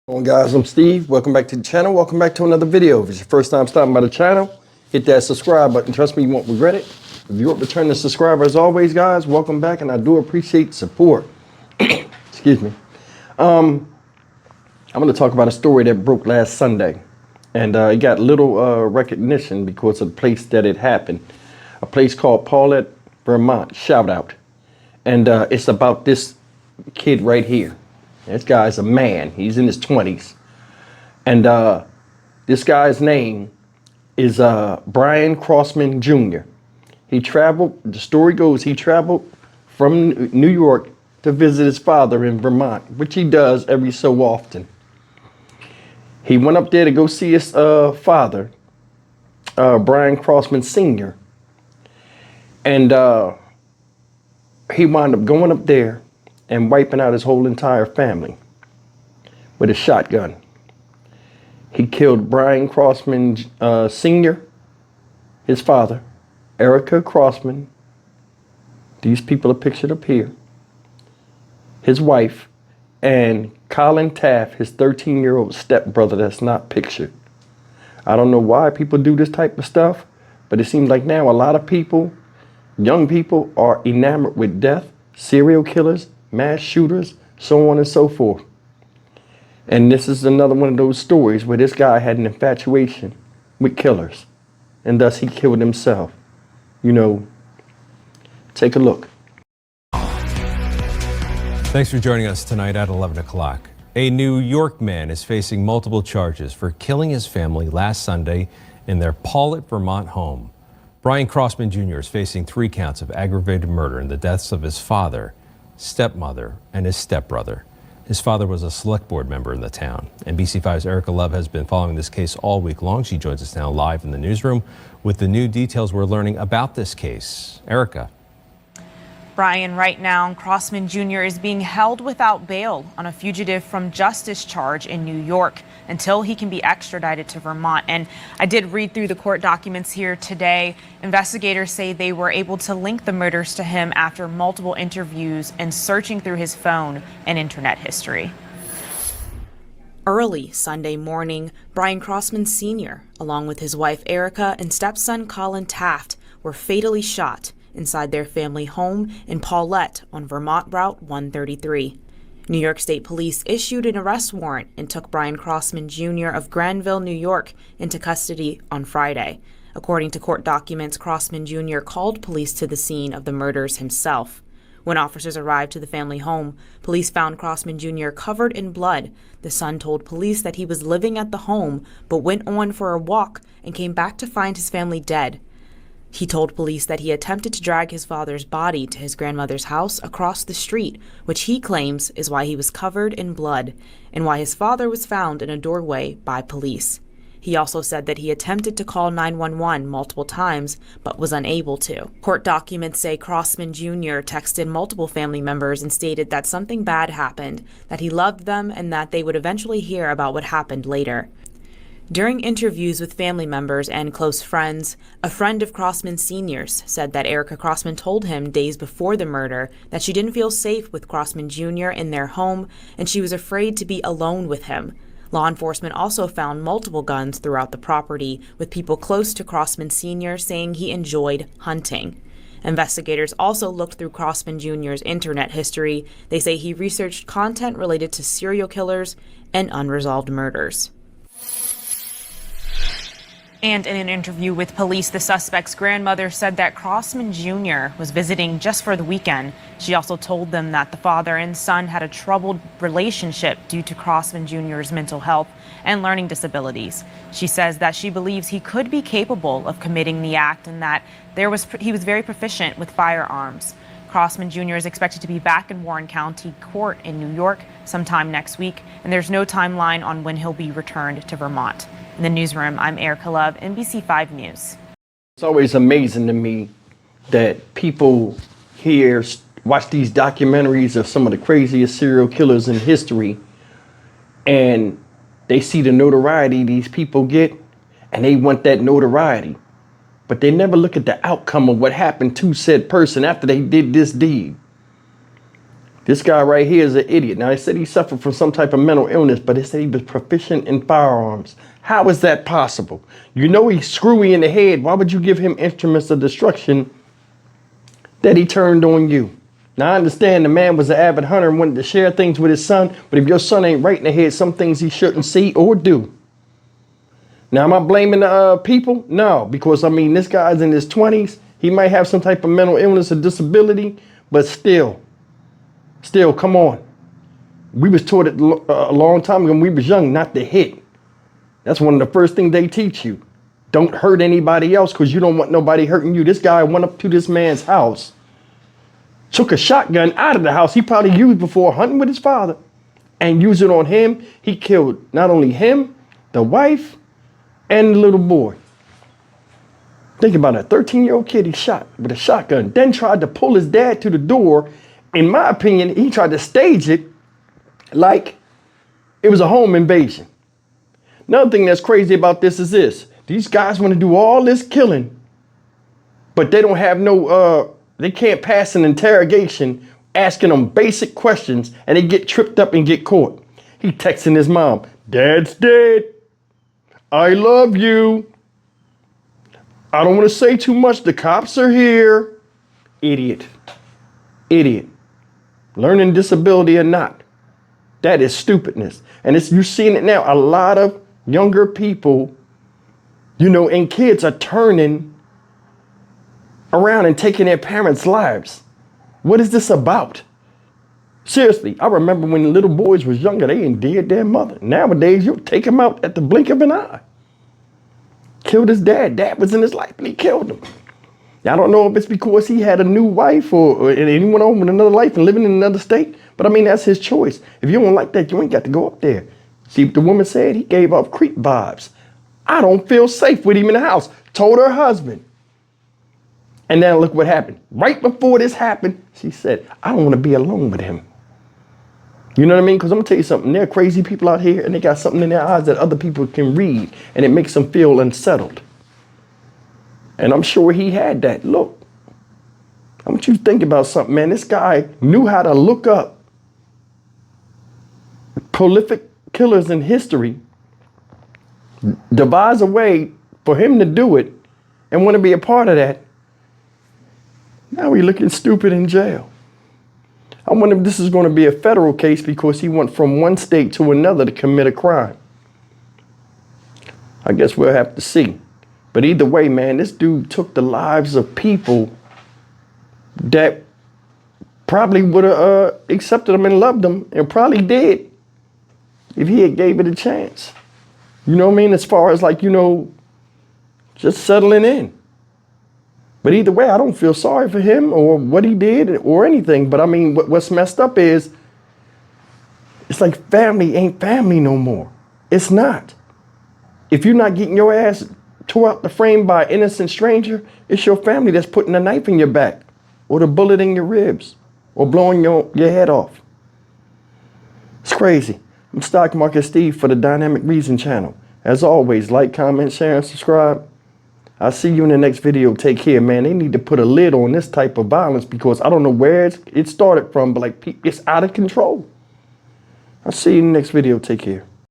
Hello guys, I'm Steve. Welcome back to the channel. Welcome back to another video. If it's your first time stopping by the channel, hit that subscribe button. Trust me, you won't regret it. If you're a returning subscriber, as always, guys, welcome back, and I do appreciate the support. Excuse me. I'm going to talk about a story that broke last Sunday, and it got little recognition because of the place that it happened. A place called Paulette, Vermont. Shout out. And it's about this kid right here. This guy's a man. He's in his 20s. And this guy's name is Brian Crossman Jr. He traveled, the story goes, he traveled from New York to visit his father in Vermont, which he does every so often. He went up there to go see his father, Brian Crossman Sr. And he wound up going up there and wiping out his whole entire family with a shotgun. He killed Brian Crossman Sr., his father, Erica Crossman, these people are pictured up here, his wife, and Colin Taft, his 13-year-old stepbrother that's not pictured. I don't know why people do this type of stuff, but it seems like now a lot of people, young people, are enamored with death, serial killers, mass shooters, so on and so forth. And this is another one of those stories where this guy had an infatuation with killers, and thus he killed himself. You know, take a look. Thanks for joining us tonight at 11 o'clock. A New York man is facing multiple charges for killing his family last Sunday in their Paulette, Vermont home. Brian Crossman Jr. is facing 3 counts of aggravated murder in the deaths of his father, stepmother, and his stepbrother. His father was a select board member in the town. NBC5's Erica Love has been following this case all week long. She joins us now live in the newsroom with the new details we're learning about this case. Erica. Brian, right now, Crossman Jr. is being held without bail on a fugitive from justice charge in New York until he can be extradited to Vermont. And I did read through the court documents here today. Investigators say they were able to link the murders to him after multiple interviews and searching through his phone and internet history. Early Sunday morning, Brian Crossman Sr., along with his wife Erica and stepson Colin Taft, were fatally shot inside their family home in Paulette on Vermont Route 133. New York State Police issued an arrest warrant and took Brian Crossman Jr. of Granville, New York, into custody on Friday. According to court documents, Crossman Jr. called police to the scene of the murders himself. When officers arrived to the family home, police found Crossman Jr. covered in blood. The son told police that he was living at the home, but went on for a walk and came back to find his family dead. He told police that he attempted to drag his father's body to his grandmother's house across the street, which he claims is why he was covered in blood and why his father was found in a doorway by police. He also said that he attempted to call 911 multiple times, but was unable to. Court documents say Crossman Jr. texted multiple family members and stated that something bad happened, that he loved them, and that they would eventually hear about what happened later. During interviews with family members and close friends, a friend of Crossman Sr.'s said that Erica Crossman told him days before the murder that she didn't feel safe with Crossman Jr. in their home and she was afraid to be alone with him. Law enforcement also found multiple guns throughout the property, with people close to Crossman Sr. saying he enjoyed hunting. Investigators also looked through Crossman Jr.'s internet history. They say he researched content related to serial killers and unresolved murders. And in an interview with police, the suspect's grandmother said that Crossman Jr. was visiting just for the weekend. She also told them that the father and son had a troubled relationship due to Crossman Jr.'s mental health and learning disabilities. She says that she believes he could be capable of committing the act and that he was very proficient with firearms. Crossman Jr. is expected to be back in Warren County Court in New York sometime next week, and there's no timeline on when he'll be returned to Vermont. In the newsroom, I'm Erica Love, NBC5 News. It's always amazing to me that people here watch these documentaries of some of the craziest serial killers in history, and they see the notoriety these people get, and they want that notoriety. But they never look at the outcome of what happened to said person after they did this deed. This guy right here is an idiot. Now, they said he suffered from some type of mental illness, but they said he was proficient in firearms. How is that possible? You know he's screwy in the head. Why would you give him instruments of destruction that he turned on you? Now, I understand the man was an avid hunter and wanted to share things with his son, but if your son ain't right in the head, some things he shouldn't see or do. Now, am I blaming the people? No, because, I mean, this guy's in his 20s. He might have some type of mental illness or disability, but still, come on. We was taught it a long time ago when we was young not to hit. That's one of the first things they teach you. Don't hurt anybody else because you don't want nobody hurting you. This guy went up to this man's house, took a shotgun out of the house he probably used before hunting with his father, and used it on him. He killed not only him, the wife, and the little boy. Think about it, a 13-year-old kid he shot with a shotgun, then tried to pull his dad to the door. In my opinion, he tried to stage it like it was a home invasion. Another thing that's crazy about this is this. These guys want to do all this killing, but they don't have they can't pass an interrogation asking them basic questions, and they get tripped up and get caught. He texting his mom, "Dad's dead. I love you. I don't want to say too much. The cops are here." Idiot. Idiot. Learning disability or not. That is stupidness. And you're seeing it now. A lot of younger people, and kids are turning around and taking their parents' lives. What is this about? Seriously, I remember when little boys was younger, they ain't dead their mother. Nowadays, you'll take them out at the blink of an eye. Killed his dad. Dad was in his life, and he killed him. I don't know if it's because he had a new wife or anyone on with another life and living in another state, but I mean, that's his choice. If you don't like that, you ain't got to go up there. See what the woman said? He gave off creep vibes. I don't feel safe with him in the house. Told her husband. And now look what happened. Right before this happened, she said, I don't want to be alone with him. You know what I mean? Because I'm going to tell you something. There are crazy people out here, and they got something in their eyes that other people can read, and it makes them feel unsettled. And I'm sure he had that. Look, I want you to think about something, man. This guy knew how to look up prolific killers in history, devise a way for him to do it, and want to be a part of that. Now he's looking stupid in jail. I wonder if this is going to be a federal case because he went from one state to another to commit a crime. I guess we'll have to see. But either way, man, this dude took the lives of people that probably would have accepted him and loved him, and probably did if he had gave it a chance. You know what I mean? As far as just settling in. But either way, I don't feel sorry for him or what he did or anything. But I mean, what's messed up is it's like family ain't family no more. It's not. If you're not getting your ass tore out the frame by an innocent stranger, it's your family that's putting a knife in your back or the bullet in your ribs or blowing your head off. It's crazy. I'm Stock Market Steve for the Dynamic Reason channel. As always, like, comment, share, and subscribe. I'll see you in the next video. Take care, man. They need to put a lid on this type of violence because I don't know where it started from, but it's out of control. I'll see you in the next video. Take care.